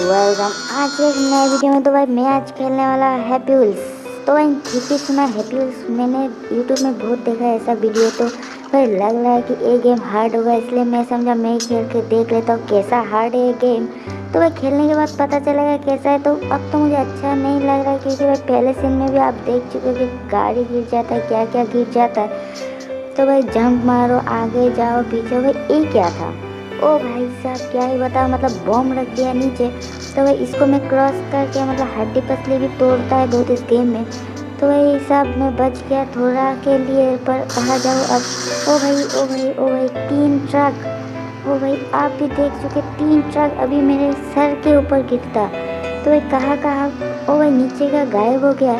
Welcome आज एक नए वीडियो में। तो भाई मैं आज खेलने वाला हैप्पी व्हील्स। तो भाई ठीक ही सुना, हैप्पी व्हील्स मैंने यूट्यूब में बहुत देखा है ऐसा वीडियो। तो भाई लग रहा है कि ये गेम हार्ड होगा, इसलिए मैं समझा मैं ही खेल के देख लेता हूँ कैसा हार्ड है ये गेम। तो भाई खेलने के बाद पता चलेगा कैसा है। तो अब तो मुझे अच्छा नहीं लग रहा है, क्योंकि भाई पहले सीन में भी आप देख चुके हो कि गाड़ी गिर जाता है, क्या क्या गिर जाता है। तो भाई जंप मारो, आगे जाओ, पीछे। भाई ये क्या था? ओ भाई साहब क्या ही बताओ, मतलब बॉम्ब रख दिया नीचे। तो भाई इसको मैं क्रॉस करके, मतलब हड्डी पसली भी तोड़ता है बहुत इस गेम में। तो भाई साहब मैं बच गया थोड़ा के लिए, पर कहाँ जाऊँ अब? ओ भाई ओ भाई ओ भाई 3 ट्रक। ओ भाई आप भी देख चुके 3 ट्रक अभी मेरे सर के ऊपर गिरता। तो भाई कहाँ कहाँ, ओ भाई नीचे का गायब हो गया।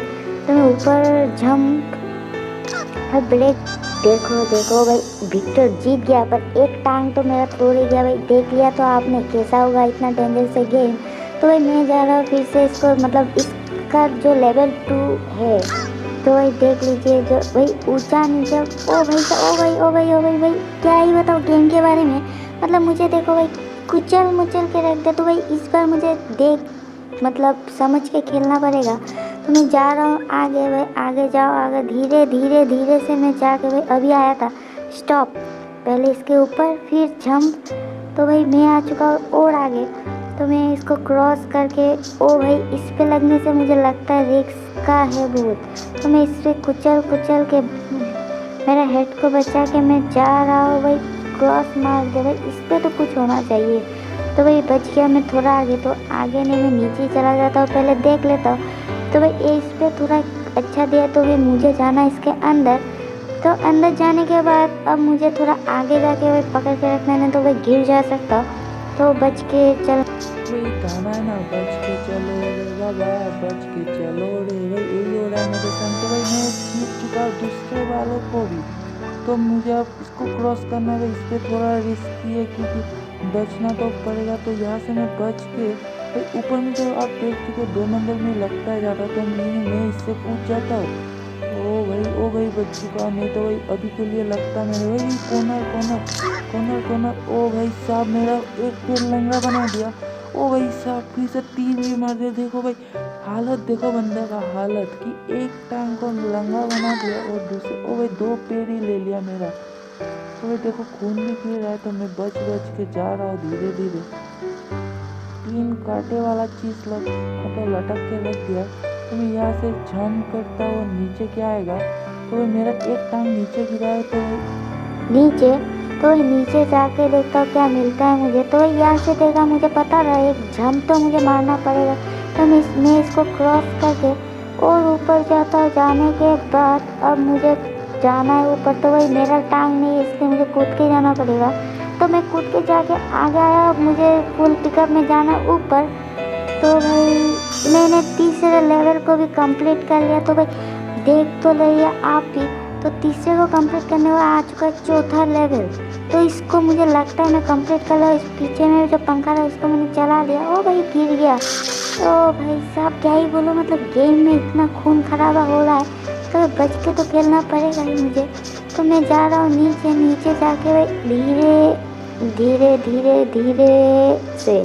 तो मैं ऊपर जंप और ब्रेक। देखो देखो भाई विक्टर जीत गया, पर एक टांग तो मेरा तोड़ ही गया। भाई देख लिया तो आपने कैसा होगा इतना डेंजर से गेम। तो भाई मैं जा रहा हूँ फिर से इसको, मतलब इसका जो लेवल 2 है। तो भाई देख लीजिए जो भाई ऊंचा नीचे। ओ भाई ओ भाई ओ भाई ओ भाई भाई क्या ही बताओ गेम के बारे में। मतलब मुझे देखो भाई कुचल मुचल के रख दे। तो भाई इस बार मुझे देख, मतलब समझ के खेलना पड़ेगा। तो मैं जा रहा हूँ आगे। भाई आगे जाओ, आगे धीरे धीरे धीरे से मैं जाके, भाई अभी आया था स्टॉप, पहले इसके ऊपर फिर जंप। तो भाई मैं आ चुका हूँ और आगे। तो मैं इसको क्रॉस करके, ओ भाई इस पे लगने से मुझे लगता है रिस्क का है बहुत। तो मैं इस पर कुचल कुचल के मेरा हेड को बचा के मैं जा रहा हूँ। भाई क्रॉस मार दे, भाई इस पर तो कुछ होना चाहिए। तो भाई बच गया मैं थोड़ा आगे। तो आगे नहीं, मैं नीचे चला जाता हूँ, पहले देख लेता हूँ। तो भाई ये इस पर थोड़ा अच्छा दिया। तो भाई मुझे जाना है इसके अंदर। तो अंदर जाने के बाद अब मुझे थोड़ा आगे जाके भाई पकड़ के रखना है, तो भाई गिर जा सकता हूँ। तो बच के चल। वही गाना है ना, बच के चलो रे बाबा, बच के चलो रे। भाई यही हो रहा है मेरे संग। तो भाई मैं जीत चुका हूँ दूसरे वालों को भी। तो मुझे अब इसको क्रॉस करना है। इस पर थोड़ा रिस्की है, क्योंकि बचना तो पड़ेगा। तो यहाँ से मैं बच के भाई ऊपर में, जो आप देख चुके 2 नंबर में लगता है ज़्यादा, तो मैं इससे कूद जाता हूँ। ओ भाई बच चुका। नहीं तो भाई अभी के लिए लगता मेरे भाई कॉर्नर कॉर्नर कॉर्नर कॉर्नर। ओ भाई साहब मेरा एक पैर लंगड़ा बना दिया। ओ भाई साहब फिर से 3 भी मार दिया। देखो भाई हालत देखो बंदे का, हालत कि एक टांग को लंगा बना दिया और दूसरे, ओ भाई 2 पैर ही ले लिया मेरा। तो भाई देखो खून भी पी रहा है। तो मैं बच बच के जा रहा हूँ धीरे धीरे। 3 कांटे वाला चीज मतलब लटक के रख दिया। तो मैं यहाँ से जंप करता हूँ, नीचे क्या आएगा। तो भाई मेरा एक टांग नीचे गिरा है। तो नीचे, तो नीचे जाके देखता हूँ क्या मिलता है मुझे। तो यहाँ से देखा, मुझे पता था एक जंप तो मुझे मारना पड़ेगा। तो मैं इसको क्रॉस करके और ऊपर जाता हूँ। जाने के बाद अब मुझे जाना है ऊपर। तो भाई मेरा टांग नहीं है, इसलिए मुझे कूद के जाना पड़ेगा। तो मैं कूद के जाके आगे आया। अब मुझे फुल पिकअप में जाना ऊपर। तो भाई मैंने तीसरे लेवल को भी कंप्लीट कर लिया। तो भाई देख तो लिया आप भी। तो तीसरे को कंप्लीट करने में आ चुका है चौथा लेवल। तो इसको मुझे लगता है मैं कंप्लीट कर लिया। इस पीछे में जो पंखा था उसको मैंने चला लिया। ओ भाई गिर गया। तो भाई साहब क्या ही बोलो, मतलब गेम में इतना खून खराबा हो रहा है। तो बच के तो खेलना पड़ेगा ही मुझे। तो मैं जा रहा हूँ नीचे। नीचे जाके भाई धीरे धीरे धीरे धीरे से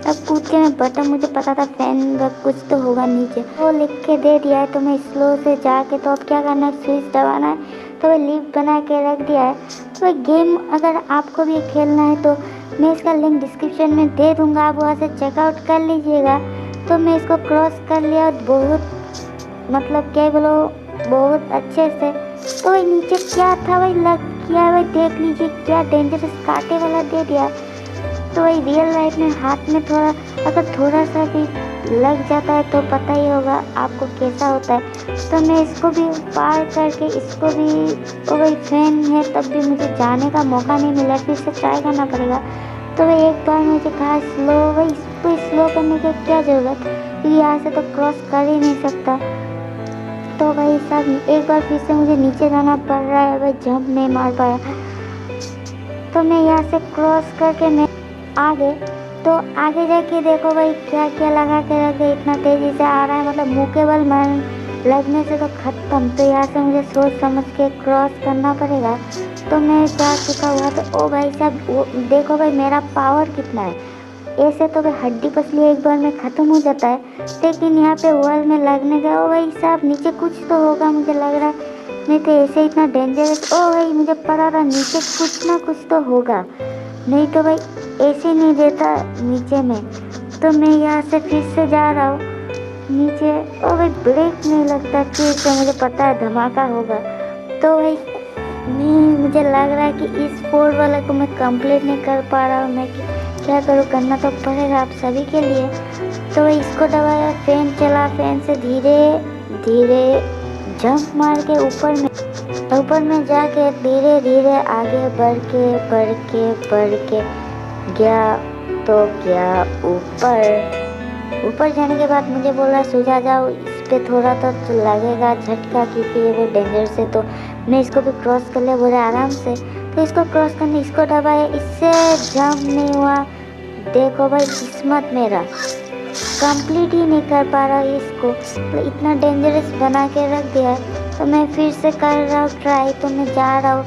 अब कूद के मैं बटन, मुझे पता था फैन का कुछ तो होगा नीचे, वो लिख के दे दिया है। तो मैं स्लो से जाके, तो अब क्या करना है, स्विच दबाना है। तो वो लिफ्ट बना के रख दिया है। तो भाई गेम अगर आपको भी खेलना है तो मैं इसका लिंक डिस्क्रिप्शन में दे दूँगा, आप वहाँ से चेकआउट कर लीजिएगा। तो मैं इसको क्रॉस कर लिया बहुत, मतलब क्या बोलो, बहुत अच्छे से। तो भाई नीचे क्या था भाई, लग किया भाई, देख लीजिए क्या डेंजरस कांटे वाला दे दिया। तो भाई रियल लाइफ में हाथ में थोड़ा, अगर थोड़ा सा भी लग जाता है तो पता ही होगा आपको कैसा होता है। तो मैं इसको भी पार करके, इसको भी, ओ भाई फैन है तब भी मुझे जाने का मौका नहीं मिला, फिर से ट्राई करना पड़ेगा। तो भाई एक बार मुझे कहा स्लो, भाई इसको स्लो करने की क्या ज़रूरत, क्योंकि यहाँ से तो क्रॉस कर ही नहीं सकता। तो भाई साहब एक बार फिर से मुझे नीचे जाना पड़ रहा है। भाई जंप नहीं मार पाया। तो मैं यहाँ से क्रॉस करके मैं आगे, तो आगे जाके देखो भाई क्या क्या लगा के रख दे, इतना तेजी से आ रहा है, मतलब मुँह के बल मन लगने से तो ख़त्म। तो यहाँ से मुझे सोच समझ के क्रॉस करना पड़ेगा। तो मैं जा चुका हुआ। तो ओ भाई साहब देखो भाई मेरा पावर कितना है, ऐसे तो भाई हड्डी पसली एक बार में ख़त्म हो जाता है, लेकिन यहाँ पे वॉल में लगने का, ओ भाई साहब नीचे कुछ तो होगा मुझे लग रहा है, नहीं तो ऐसे इतना डेंजरस। ओ भाई मुझे पता था नीचे कुछ ना कुछ तो होगा, नहीं तो भाई ऐसे नहीं देता नीचे में। तो मैं यहाँ से फिर से जा रहा हूँ नीचे। ओ भाई ब्रेक नहीं लगता फिर से, मुझे पता है धमाका होगा। तो भाई मुझे लग रहा है कि इस 4 वाला को मैं कंप्लीट नहीं कर पा रहा हूँ। मैं क्या करूँ, करना तो पड़ेगा आप सभी के लिए। तो इसको दबाया, फैन चला, फैन से धीरे धीरे जंप मार के ऊपर में जाके धीरे धीरे आगे बढ़ के गया। तो गया ऊपर जाने के बाद मुझे बोला सुझा जाओ, इस पे थोड़ा तो लगेगा झटका क्योंकि ये भी डेंजरस है। तो मैं इसको भी क्रॉस कर लिया बोले आराम से। तो इसको क्रॉस करने इसको दबाया, इससे जंप नहीं हुआ। देखो भाई किस्मत मेरा, कंप्लीट ही नहीं कर पा रहा इसको, तो इतना डेंजरस बना के रख दिया। तो मैं फिर से कर रहा हूँ ट्राई। तो मैं जा रहा हूँ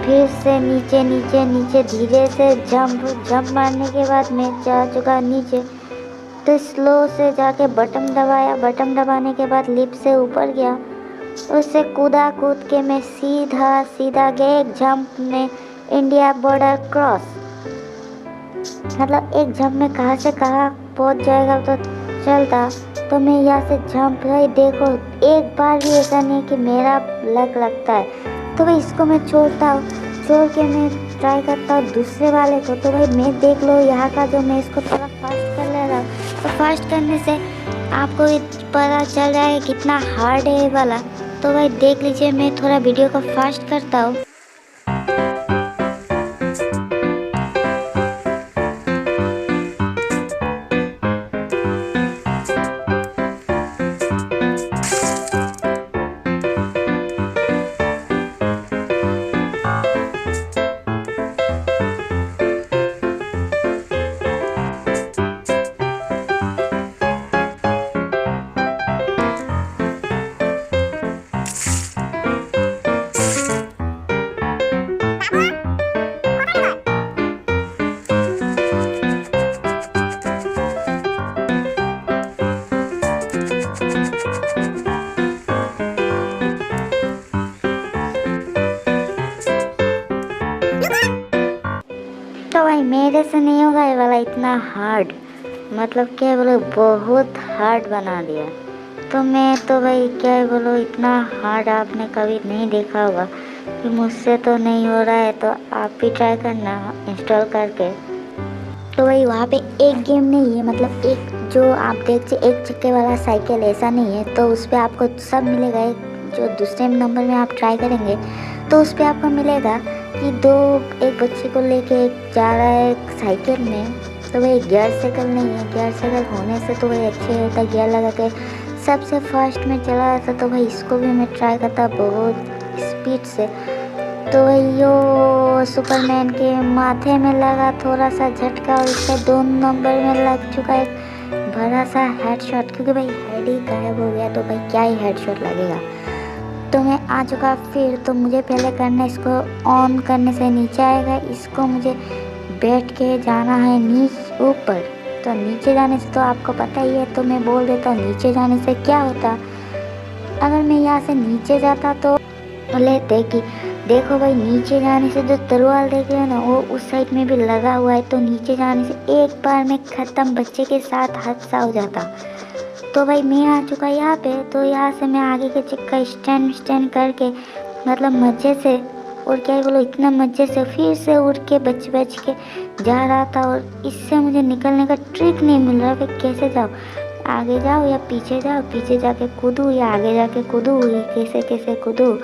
फिर से नीचे धीरे से जंप मारने के बाद मैं जा चुका नीचे। तो स्लो से जाके बटन दबाया, बटन दबाने के बाद लिफ्ट से ऊपर गया। उससे कूद के मैं सीधा गया एक जंप में इंडिया बॉर्डर क्रॉस। मतलब एक जंप में कहाँ से कहाँ पहुँच जाएगा तो चलता। तो मैं यहाँ से जंप रही, देखो एक बार भी ऐसा नहीं कि मेरा लक लगता है। तो भाई इसको मैं छोड़ के मैं ट्राई करता हूँ दूसरे वाले को। तो भाई मैं देख लो यहाँ का जो मैं इसको थोड़ा फास्ट कर ले रहा हूँ। तो फास्ट करने से आपको पता चल रहा है कितना हार्ड है ये वाला। तो भाई देख लीजिए, मैं थोड़ा वीडियो को फास्ट करता हूँ। तो भाई मेरे से नहीं होगा ये वाला इतना हार्ड, मतलब क्या बोलो बहुत हार्ड बना दिया। तो मैं तो भाई क्या बोलो, इतना हार्ड आपने कभी नहीं देखा होगा कि मुझसे तो नहीं हो रहा है। तो आप भी ट्राई करना इंस्टॉल करके। तो भाई वहाँ पे एक गेम नहीं है, मतलब एक जो आप देखते एक चक्के वाला साइकिल ऐसा नहीं है। तो उस पर आपको सब मिलेगा। एक जो दूसरे नंबर में आप ट्राई करेंगे तो उस पर आपको मिलेगा कि एक बच्चे को लेके जा रहा है एक साइकिल में। तो भाई गियर साइकिल नहीं है, गियर साइकिल होने से तो भाई अच्छे होता, गियर लगा के सबसे फास्ट में चला जाता। तो भाई इसको भी मैं ट्राई करता बहुत स्पीड से। तो भाई यो सुपरमैन के माथे में लगा थोड़ा सा झटका और उसका 2 नंबर में लग चुका एक बड़ा सा हेडशॉट, क्योंकि भाई हेड ही गायब हो गया। तो भाई क्या ही हेडशॉट लगेगा। तो मैं आ चुका फिर। तो मुझे पहले करना, इसको ऑन करने से नीचे आएगा, इसको मुझे बैठ के जाना है ऊपर। तो नीचे जाने से तो आपको पता ही है, तो मैं बोल देता हूँ नीचे जाने से क्या होता। अगर मैं यहाँ से नीचे जाता तो लेते कि देखो भाई नीचे जाने से जो तलवार देख रहे हो ना वो उस साइड में भी लगा हुआ है। तो नीचे जाने से एक बार में ख़त्म, बच्चे के साथ हादसा हो जाता। तो भाई मैं आ चुका यहाँ पे। तो यहाँ से मैं आगे के चक्का स्टैंड करके मतलब मज़े से, और क्या बोलो इतना मज़े से फिर से उड़ के बच के जा रहा था। और इससे मुझे निकलने का ट्रिक नहीं मिल रहा है, कैसे जाओ, आगे जाओ या पीछे जाओ, पीछे जाके कूदूँ या आगे जाके कूदूँ, कैसे कूदूँ।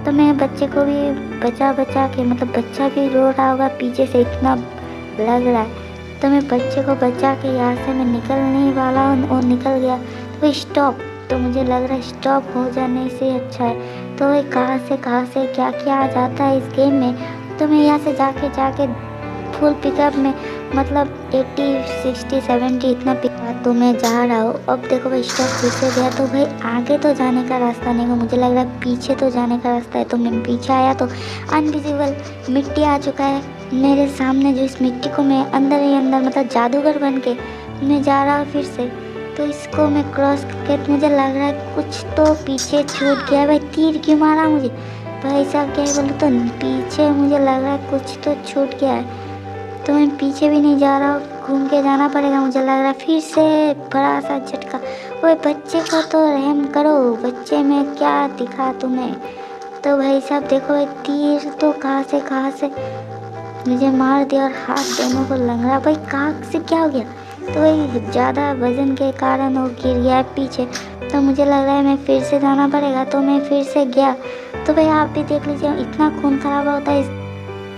तो मैं बच्चे को भी बचा के, मतलब बच्चा भी रो रहा होगा पीछे से, इतना लग रहा है। तो मैं बच्चे को बचा के यहाँ से मैं निकलने वाला हूँ और निकल गया। तो स्टॉप, तो मुझे लग रहा है स्टॉप हो जाने से अच्छा है। तो भाई कहाँ से क्या आ जाता है इस गेम में। तो मैं यहाँ से जाके फुल पिकअप में, मतलब 80, 60, 70 इतना पिकअप। तो मैं जा रहा हूँ। अब देखो भाई स्टॉप फिर से गया। तो भाई आगे तो जाने का रास्ता नहीं है, मुझे लग रहा है पीछे तो जाने का रास्ता है। तो मैं पीछे आया तो अनविजिबल मिट्टी आ चुका है मेरे सामने जो इस मिट्टी को मैं अंदर ही अंदर मतलब जादूगर बन के मैं जा रहा हूँ फिर से। तो इसको मैं क्रॉस करके मुझे लग रहा है कुछ तो पीछे छूट गया। भाई तीर क्यों मारा मुझे? भाई साहब क्या बोलूँ, तो पीछे मुझे लग रहा है कुछ तो छूट गया है। तो मैं पीछे भी नहीं जा रहा हूँ, घूम के जाना पड़ेगा मुझे लग रहा है। फिर से बड़ा सा झटका। ओए बच्चे को तो रहम करो, बच्चे में क्या दिखा तुम्हें? तो भाई साहब देखो, भाई तीर तो कहाँ से मुझे मार दिया और हाथ दोनों को लंगड़ा। भाई कहाँ से क्या हो गया? तो भाई ज़्यादा वजन के कारण वो गिर गया है पीछे। तो मुझे लग रहा है मैं फिर से जाना पड़ेगा। तो मैं फिर से गया। तो भाई आप भी देख लीजिए, इतना खून खराब होता है।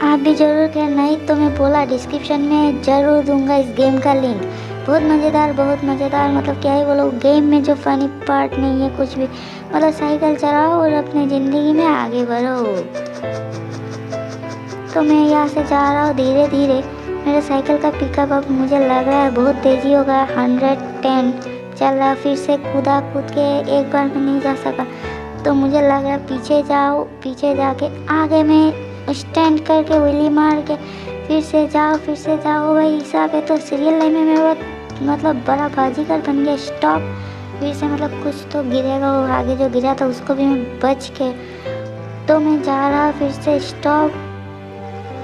आप भी ज़रूर खेलना, नहीं तो मैं बोला डिस्क्रिप्शन में ज़रूर दूंगा इस गेम का लिंक। बहुत मज़ेदार, मतलब क्या ही बोलो, गेम में जो फनी पार्ट नहीं है कुछ भी। मतलब साइकिल चलाओ और अपनी ज़िंदगी में आगे बढ़ो। तो मैं यहाँ से जा रहा हूँ धीरे धीरे। मेरे साइकिल का पिकअप अब मुझे लग रहा है बहुत तेज़ी होगा, 110 चल रहा। फिर से कूद के एक बार में नहीं जा सका। तो मुझे लग रहा है पीछे जाके आगे में स्टैंड करके व्हीली मार के फिर से जाओ। भाई हिसाब है तो सीरियल लाइन में मैं बहुत मतलब बड़ा बाजीगर बन गया। स्टॉप। फिर से मतलब कुछ तो गिरेगा, वो आगे जो गिरा था उसको भी मैं बच के। तो मैं जा रहा फिर से स्टॉप।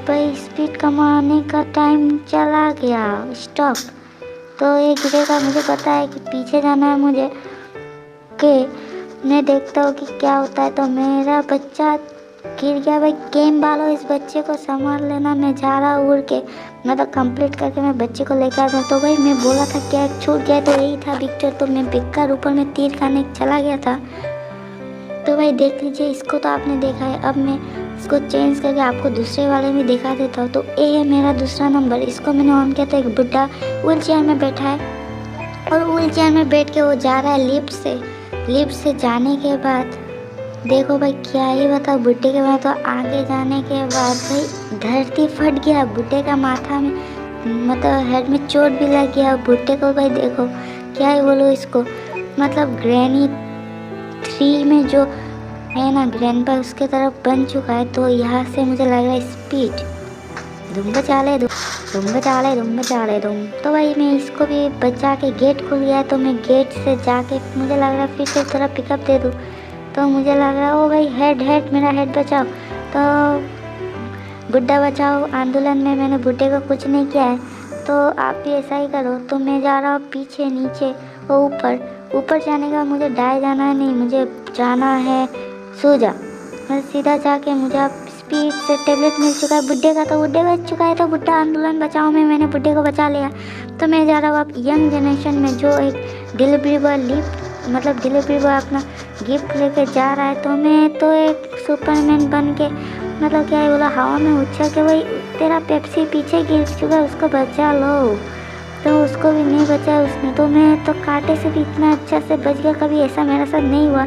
भाई स्पीड कमाने का टाइम चला गया। स्टॉप। तो ये गिरेगा, मुझे पता है कि पीछे जाना है मुझे। मैं देखता हूँ कि क्या होता है। तो मेरा बच्चा गिर गया। भाई गेम वालों, इस बच्चे को संभाल लेना। मैं जा रहा उड़ के, मतलब कंप्लीट करके मैं बच्चे को लेकर आता। तो भाई मैं बोला था क्या छूट गया, तो यही था विक्टर। तो मैं बेकार ऊपर में तीर खाने चला गया था। तो भाई देख लीजिए, इसको तो आपने देखा है। अब मैं इसको चेंज करके आपको दूसरे वाले में दिखा देता हूँ। तो ये है मेरा दूसरा नंबर। इसको मैंने ऑन किया तो एक बुढ़ा व्हील चेयर में बैठा है और व्हील चेयर में बैठ के वो जा रहा है लिफ्ट से जाने के बाद देखो भाई क्या ही बताओ बुड्ढे के बाद। तो आगे जाने के बाद भाई धरती फट गया। बुड्ढे का माथा में मतलब हेड में चोट भी लग गया। बुड्ढे को भाई देखो क्या ही बोलो इसको, मतलब ग्रैनी 3 में जो है ना ग्रैंडपा उसके तरफ बन चुका है। तो यहाँ से मुझे लग रहा है स्पीड दुम बचा ले। तो भाई मैं इसको भी बचा के गेट खुल गया। तो मैं गेट से जाके मुझे लग रहा है फिर से थोड़ा पिकअप दे दूँ। तो मुझे लग रहा है ओ भाई हेड मेरा हेड बचाओ। तो बुड्ढा बचाओ आंदोलन में मैंने बुड्ढे को कुछ नहीं किया है। तो आप भी ऐसा ही करो। तो मैं जा रहा हूँ पीछे नीचे और ऊपर जाने का मुझे डाय जाना है, नहीं मुझे जाना है सूजा। मैं सीधा जाके मुझे अब स्पीड से टेबलेट मिल चुका है बुड्ढे का। तो बुड्ढे बच चुका है। तो बुड्ढा आंदोलन बचाओ में मैंने बुड्ढे को बचा लिया। तो मैं जा रहा हूँ अब यंग जनरेशन में, जो एक डिलीवरी बॉय अपना गिफ्ट लेके जा रहा है। तो मैं तो एक सुपरमैन बन के मतलब क्या है बोला हवा में उछल के, भाई तेरा पेप्सी पीछे गिर चुका है उसको बचा लो। तो उसको भी नहीं बचा उसने। तो मैं तो कांटे से भी इतना अच्छा से बच गया, कभी ऐसा मेरे साथ नहीं हुआ।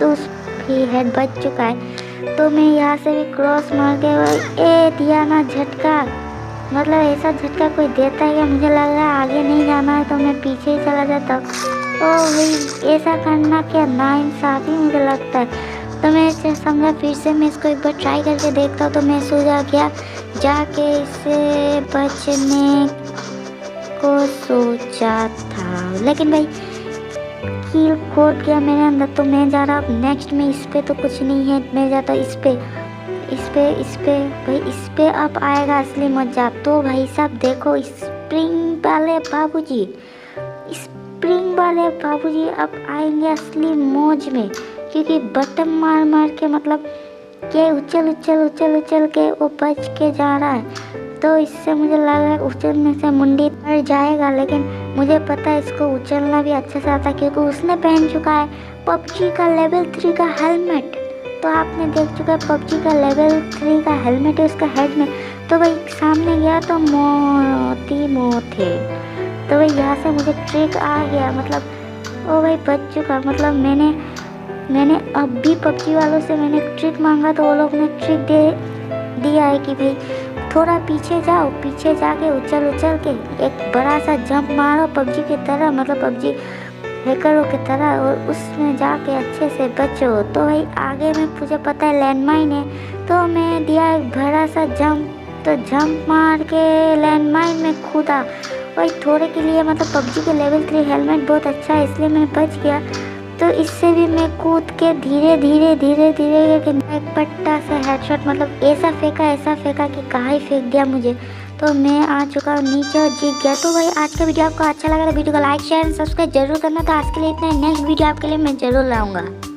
तो उसकी हेड बच चुका है। तो मैं यहाँ से भी क्रॉस मार के भाई दिया ना झटका, मतलब ऐसा झटका कोई देता है क्या? मुझे लग रहा है आगे नहीं जाना है तो मैं पीछे ही चला जाता। ओ भाई ऐसा करना क्या नाइंसाफ़ी मुझे लगता है। तो मैं समझा फिर से मैं इसको एक बार ट्राई करके देखता हूँ। तो मैं सूझा गया, जाके इससे बचने को सोचा था, लेकिन भाई कील खोद गया मेरे अंदर। तो मैं जा रहा अब नेक्स्ट में, इस पे तो कुछ नहीं है, मैं जाता इस पे भाई इस पे अब आएगा असली मजा। तो भाई साहब देखो स्प्रिंग वाले बाबूजी अब आएंगे असली मौज में, क्योंकि बटन मार के मतलब के उछल के वो बच के जा रहा है। तो इससे मुझे लग रहा है उछलने से मुंडी पर जाएगा, लेकिन मुझे पता है इसको उछलना भी अच्छे से आता है, क्योंकि उसने पहन चुका है पबजी का लेवल 3 का हेलमेट। तो आपने देख चुका है पबजी का लेवल 3 का हेलमेट है उसका हेड में। तो भाई सामने गया तो मौत है। तो भाई यहाँ से मुझे ट्रिक आ गया, मतलब ओ भाई बच चुका। मतलब मैंने अब भी पबजी वालों से मैंने ट्रिक मांगा तो वो लोग ने ट्रिक दिया है कि भाई थोड़ा पीछे जाओ, पीछे जाके उछल के एक बड़ा सा जंप मारो पबजी की तरह, मतलब पबजी हैकरों की तरह, और उसमें जाके अच्छे से बचो। तो भाई आगे में मुझे पता है लैंडमाइन है, तो मैं दिया एक बड़ा सा जंप तो जंप मार के लैंडमाइन में कूदा। वही थोड़े के लिए मतलब पबजी के लेवल 3 हेलमेट बहुत अच्छा है इसलिए मैं बच गया। तो इससे भी मैं कूद के धीरे धीरे करके एक पट्टा सा हेडशॉट मतलब ऐसा फेंका कि कहाँ ही फेंक दिया मुझे। तो मैं आ चुका हूँ नीचे और जीत गया। तो भाई आज का वीडियो आपको अच्छा लगा तो वीडियो को लाइक शेयर सब्सक्राइब जरूर करना। तो आज के लिए इतना, नेक्स्ट वीडियो आपके लिए मैं जरूर लाऊंगा।